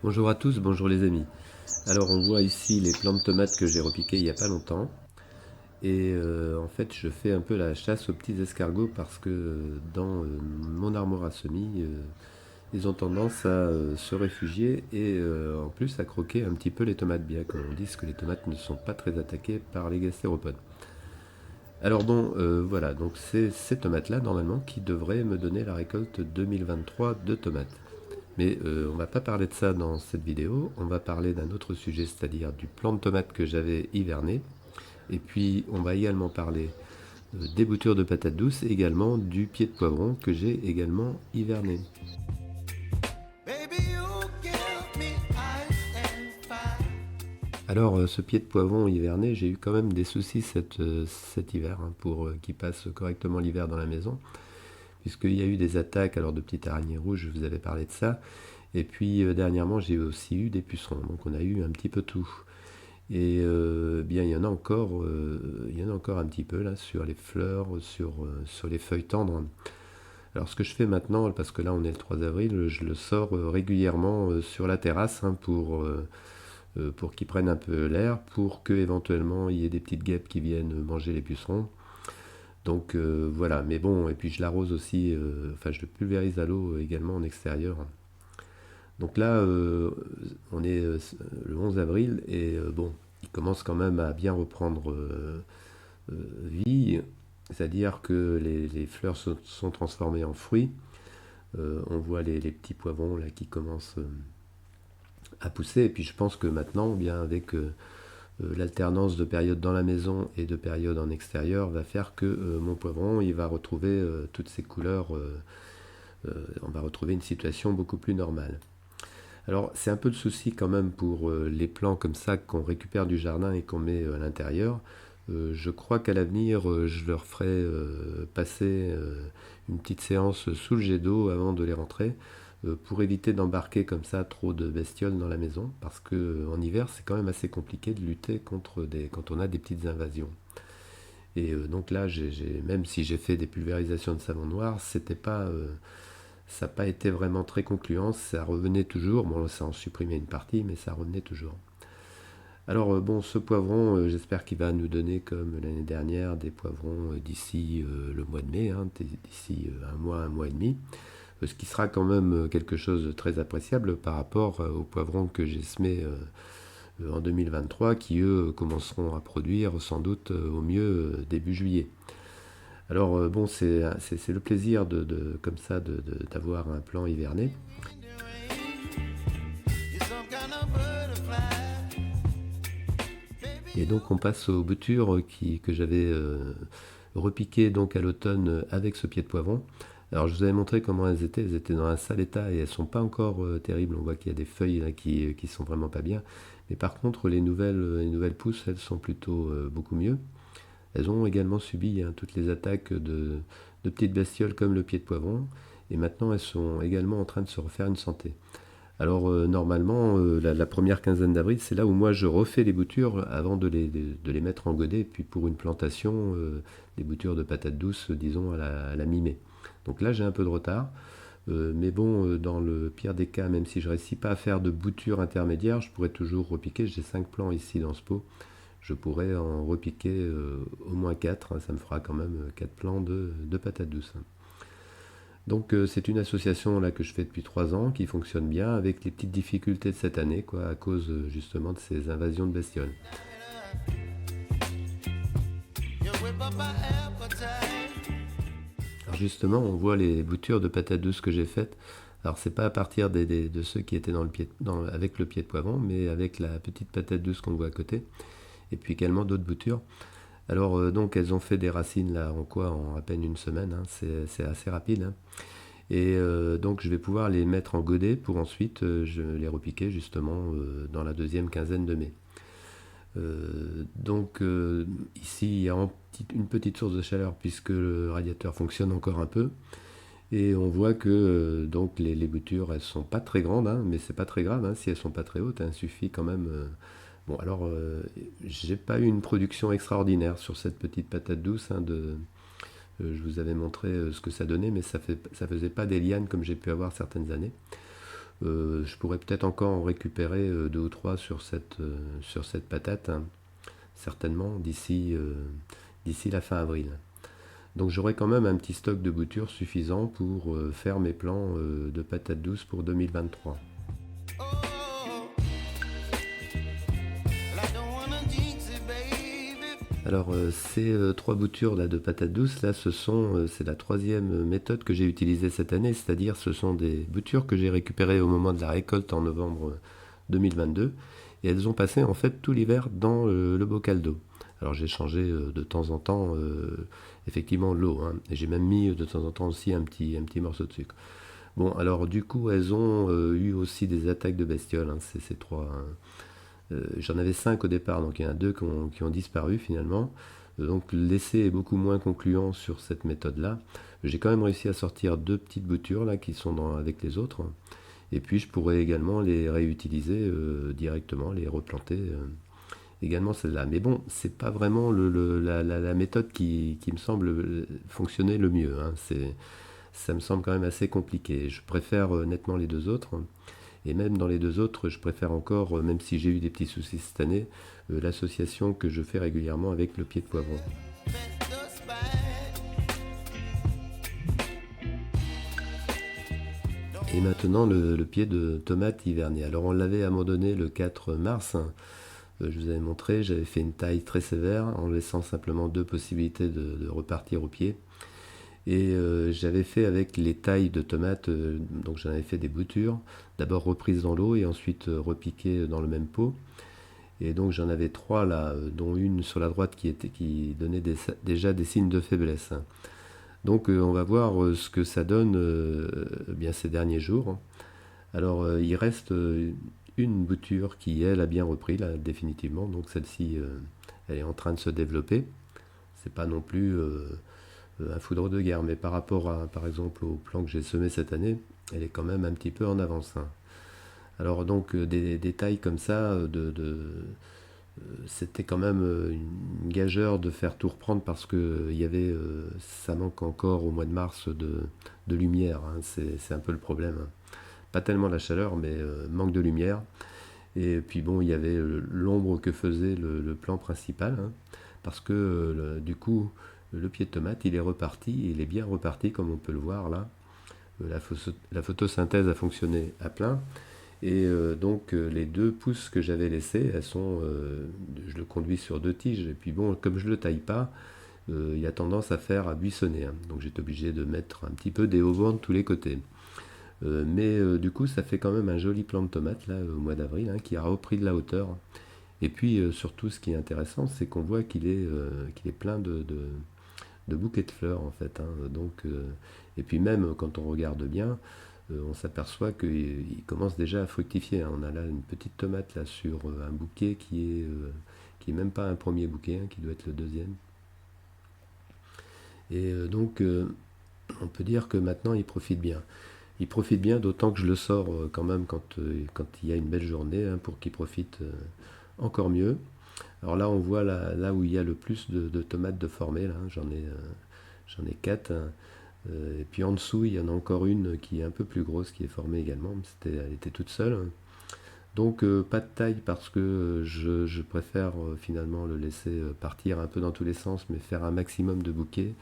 Bonjour à tous, bonjour les amis. Alors on voit ici les plants de tomates que j'ai repiqués il n'y a pas longtemps. Et en fait je fais un peu la chasse aux petits escargots parce que dans mon armoire à semis, ils ont tendance à se réfugier et en plus à croquer un petit peu les tomates, bien qu'on dise que les tomates ne sont pas très attaquées par les gastéropodes. Alors bon, voilà, donc c'est ces tomates-là normalement qui devraient me donner la récolte 2023 de tomates. Mais on ne va pas parler de ça dans cette vidéo, on va parler d'un autre sujet, c'est-à-dire du plant de tomate que j'avais hiverné. Et puis on va également parler des boutures de patates douces et également du pied de poivron que j'ai également hiverné. Alors ce pied de poivron hiverné, j'ai eu quand même des soucis cet hiver hein, pour qu'il passe correctement l'hiver dans la maison, puisqu'il y a eu des attaques alors de petites araignées rouges, je vous avais parlé de ça. Et puis dernièrement j'ai aussi eu des pucerons, donc on a eu un petit peu tout. Et bien il y en a encore un petit peu là sur les fleurs, sur les feuilles tendres. Alors ce que je fais maintenant, parce que là on est le 3 avril, je le sors régulièrement sur la terrasse hein, pour qu'ils prennent un peu l'air, pour que éventuellement il y ait des petites guêpes qui viennent manger les pucerons. Donc voilà, mais bon, et puis je l'arrose aussi, enfin je le pulvérise à l'eau également en extérieur. Donc là, on est le 11 avril et bon, il commence quand même à bien reprendre vie, c'est-à-dire que les fleurs sont transformées en fruits. On voit les petits poivrons là qui commencent à pousser. Et puis je pense que maintenant, bien avec l'alternance de périodes dans la maison et de périodes en extérieur, va faire que mon poivron, il va retrouver toutes ses couleurs. On va retrouver une situation beaucoup plus normale. Alors c'est un peu de souci quand même pour les plants comme ça qu'on récupère du jardin et qu'on met à l'intérieur. Je crois qu'à l'avenir, je leur ferai passer une petite séance sous le jet d'eau avant de les rentrer pour éviter d'embarquer comme ça trop de bestioles dans la maison parce que en hiver c'est quand même assez compliqué de lutter quand on a des petites invasions. Et donc là, même si j'ai fait des pulvérisations de savon noir, c'était pas ça n'a pas été vraiment très concluant, ça revenait toujours, bon ça en supprimait une partie, mais ça revenait toujours. Alors bon, ce poivron, j'espère qu'il va nous donner comme l'année dernière des poivrons d'ici le mois de mai, hein, d'ici un mois et demi, ce qui sera quand même quelque chose de très appréciable par rapport aux poivrons que j'ai semés en 2023, qui eux commenceront à produire sans doute au mieux début juillet. Alors bon, c'est le plaisir comme ça d'avoir un plan hiverné. Et donc on passe aux boutures que j'avais repiquées donc à l'automne avec ce pied de poivron. Alors je vous avais montré comment elles étaient dans un sale état et elles sont pas encore terribles, on voit qu'il y a des feuilles là, qui sont vraiment pas bien. Mais par contre les nouvelles pousses, elles sont plutôt beaucoup mieux. Elles ont également subi hein, toutes les attaques de petites bestioles comme le pied de poivron et maintenant elles sont également en train de se refaire une santé. Alors normalement, la première quinzaine d'avril, c'est là où moi je refais les boutures avant de les mettre en godet, puis pour une plantation, des boutures de patates douces, disons à la mi-mai. Donc là j'ai un peu de retard, mais bon, dans le pire des cas, même si je ne réussis pas à faire de boutures intermédiaires, je pourrais toujours repiquer. J'ai 5 plants ici dans ce pot, je pourrais en repiquer au moins 4, hein, ça me fera quand même 4 plants de patates douces. Donc c'est une association là que je fais depuis 3 ans qui fonctionne bien avec les petites difficultés de cette année quoi, à cause justement de ces invasions de bestioles. Alors justement on voit les boutures de patates douces que j'ai faites. Alors c'est pas à partir de ceux qui étaient avec le pied de poivron mais avec la petite patate douce qu'on voit à côté et puis également d'autres boutures. Alors donc elles ont fait des racines là en quoi en à peine une semaine, hein, c'est assez rapide. Hein. Et donc je vais pouvoir les mettre en godet pour ensuite je les repiquer justement dans la deuxième quinzaine de mai. Donc ici il y a une petite source de chaleur puisque le radiateur fonctionne encore un peu. Et on voit que donc les boutures elles sont pas très grandes, hein, mais c'est pas très grave hein, si elles sont pas très hautes, hein, il suffit quand même. Bon alors j'ai pas eu une production extraordinaire sur cette petite patate douce hein, je vous avais montré ce que ça donnait, mais ça faisait pas des lianes comme j'ai pu avoir certaines années. Je pourrais peut-être encore en récupérer deux ou trois sur cette patate, hein, certainement d'ici la fin avril. Donc j'aurai quand même un petit stock de boutures suffisant pour faire mes plans de patates douces pour 2023. Alors ces trois boutures là de patates douces là, c'est la troisième méthode que j'ai utilisée cette année, c'est-à-dire ce sont des boutures que j'ai récupérées au moment de la récolte en novembre 2022 et elles ont passé en fait tout l'hiver dans le bocal d'eau. Alors j'ai changé de temps en temps effectivement l'eau, hein, et j'ai même mis de temps en temps aussi un petit morceau de sucre. Bon, alors du coup elles ont eu aussi des attaques de bestioles, hein, ces trois, hein. J'en avais 5 au départ, donc il y en a 2 qui ont disparu finalement. Donc l'essai est beaucoup moins concluant sur cette méthode-là. J'ai quand même réussi à sortir 2 petites boutures là qui sont avec les autres. Et puis je pourrais également les réutiliser directement, les replanter également celle-là. Mais bon, c'est pas vraiment la méthode qui me semble fonctionner le mieux, hein. Ça me semble quand même assez compliqué. Je préfère nettement les deux autres. Et même dans les deux autres, je préfère encore, même si j'ai eu des petits soucis cette année, l'association que je fais régulièrement avec le pied de poivron. Et maintenant le pied de tomate hivernée. Alors on l'avait abandonné le 4 mars, hein. Je vous avais montré, j'avais fait une taille très sévère en laissant simplement 2 possibilités de repartir au pied. Et j'avais fait avec les tailles de tomates, donc j'en avais fait des boutures, d'abord reprises dans l'eau et ensuite repiquées dans le même pot. Et donc j'en avais 3 là, dont une sur la droite qui donnait déjà des signes de faiblesse. Donc on va voir ce que ça donne bien ces derniers jours. Alors il reste une bouture qui elle a bien repris là définitivement, donc celle-ci elle est en train de se développer. C'est pas non plus un foudre de guerre, mais par rapport à par exemple au plan que j'ai semé cette année, elle est quand même un petit peu en avance, hein. Alors donc des tailles comme ça, c'était quand même une gageure de faire tout reprendre parce que ça manque encore au mois de mars de lumière, hein. C'est un peu le problème, hein. Pas tellement la chaleur, mais manque de lumière. Et puis bon, il y avait l'ombre que faisait le plan principal, hein, parce que du coup, le pied de tomate, il est reparti, il est bien reparti comme on peut le voir là. La photosynthèse a fonctionné à plein. Et donc les 2 pousses que j'avais laissées, je le conduis sur 2 tiges. Et puis bon, comme je ne le taille pas, il y a tendance à buissonner, hein. Donc j'étais obligé de mettre un petit peu des haubans de tous les côtés. Mais du coup, ça fait quand même un joli plant de tomate là au mois d'avril, hein, qui a repris de la hauteur. Et puis surtout, ce qui est intéressant, c'est qu'on voit qu'il est plein de bouquets de fleurs en fait, hein. Donc, et puis même quand on regarde bien, on s'aperçoit qu'il commence déjà à fructifier, hein. On a là une petite tomate là sur un bouquet qui est même pas un premier bouquet, hein, qui doit être le deuxième. Et donc on peut dire que maintenant il profite bien. Il profite bien, d'autant que je le sors quand même quand il y a une belle journée, hein, pour qu'il profite encore mieux. Alors là, on voit là où il y a le plus de tomates de formées, là, j'en ai 4, hein. Et puis en dessous, il y en a encore une qui est un peu plus grosse, qui est formée également. Elle était toute seule, hein. Donc pas de taille parce que je préfère finalement le laisser partir un peu dans tous les sens, mais faire un maximum de bouquets.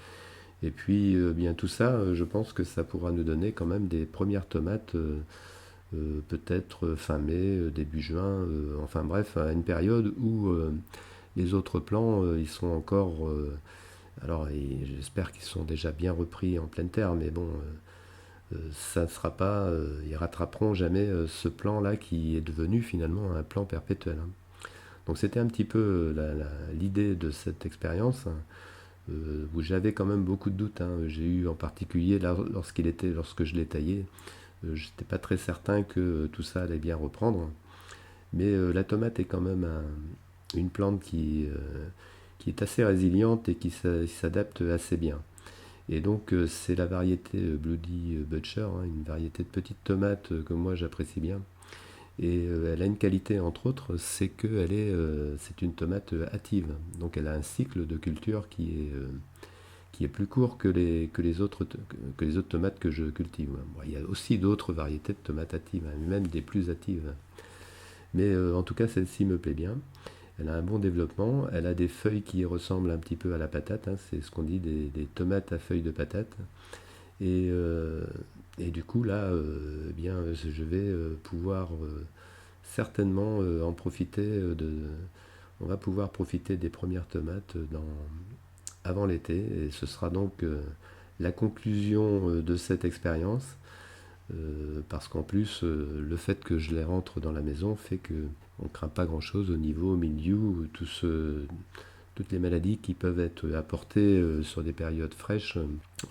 Et puis bien tout ça, je pense que ça pourra nous donner quand même des premières tomates, peut-être fin mai, début juin, enfin bref, à une période où les autres plants, ils sont encore... alors j'espère qu'ils sont déjà bien repris en pleine terre, mais bon, ça ne sera pas... ils rattraperont jamais ce plan-là qui est devenu finalement un plan perpétuel, hein. Donc c'était un petit peu l'idée de cette expérience, hein, où j'avais quand même beaucoup de doutes, hein. J'ai eu en particulier là, lorsque je l'ai taillé, j'étais pas très certain que tout ça allait bien reprendre. Mais la tomate est quand même une plante qui est assez résiliente et qui s'adapte assez bien. Et donc c'est la variété Bloody Butcher, hein, une variété de petites tomates que moi j'apprécie bien. Et elle a une qualité entre autres, c'est c'est une tomate hâtive. Donc elle a un cycle de culture qui est plus court que les autres tomates que je cultive. Bon, il y a aussi d'autres variétés de tomates hâtives, même des plus hâtives. Mais en tout cas, celle-ci me plaît bien. Elle a un bon développement. Elle a des feuilles qui ressemblent un petit peu à la patate. C'est ce qu'on dit des tomates à feuilles de patate. Et du coup, là, bien, je vais pouvoir certainement en profiter. On va pouvoir profiter des premières tomates avant l'été. Et ce sera donc la conclusion de cette expérience. Parce qu'en plus, le fait que je les rentre dans la maison fait qu'on ne craint pas grand-chose au niveau milieu, toutes les maladies qui peuvent être apportées sur des périodes fraîches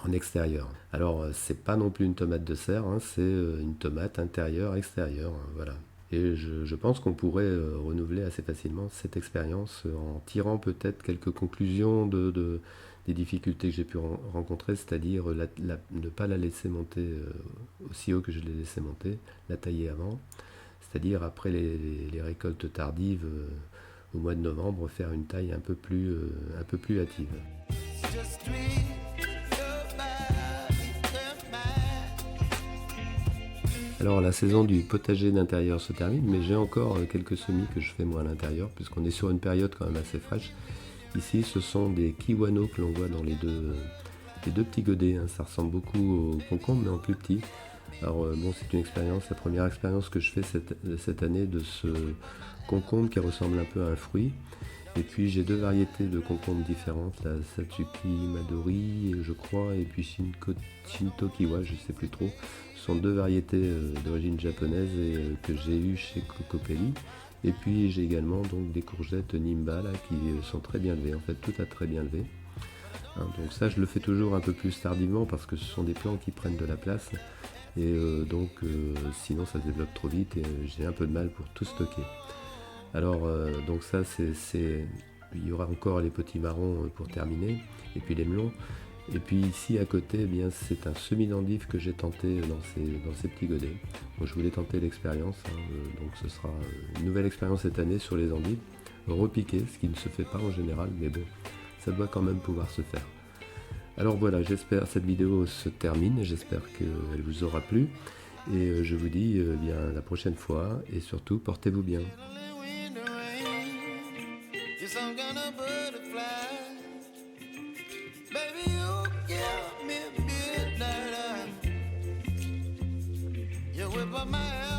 en extérieur. Alors, c'est pas non plus une tomate de serre, c'est une tomate intérieure-extérieure, voilà. Et je pense qu'on pourrait renouveler assez facilement cette expérience en tirant peut-être quelques conclusions des difficultés que j'ai pu rencontrer, c'est-à-dire ne pas la laisser monter aussi haut que je l'ai laissé monter, la tailler avant, c'est-à-dire après les récoltes tardives au mois de novembre, faire une taille un peu plus hâtive. Alors la saison du potager d'intérieur se termine, mais j'ai encore quelques semis que je fais moi à l'intérieur, puisqu'on est sur une période quand même assez fraîche. Ici, ce sont des kiwano que l'on voit dans les deux petits godets. Ça ressemble beaucoup aux concombres, mais en plus petit. Alors bon, c'est une expérience, la première expérience que je fais cette année de ce concombre qui ressemble un peu à un fruit. Et puis j'ai deux variétés de concombres différentes, la Satsuki Madori, je crois, et puis Shinto Kiwa, je ne sais plus trop. Ce sont deux variétés d'origine japonaise que j'ai eues chez Cocopelli. Et puis j'ai également donc des courgettes Nimba là, qui sont très bien levées, en fait tout a très bien levé. Donc ça je le fais toujours un peu plus tardivement parce que ce sont des plants qui prennent de la place. Et sinon ça se développe trop vite et j'ai un peu de mal pour tout stocker. Alors donc ça il y aura encore les petits marrons pour terminer, et puis les melons. Et puis ici à côté, eh bien, c'est un semis-d'endives que j'ai tenté dans ces petits godets. Donc, je voulais tenter l'expérience, donc ce sera une nouvelle expérience cette année sur les endives, repiquer, ce qui ne se fait pas en général, mais bon, ça doit quand même pouvoir se faire. Alors voilà, j'espère que cette vidéo se termine, j'espère qu'elle vous aura plu, et je vous dis bien la prochaine fois, et surtout portez-vous bien. Some kind of butterfly, baby, you give me midnight. You whip up my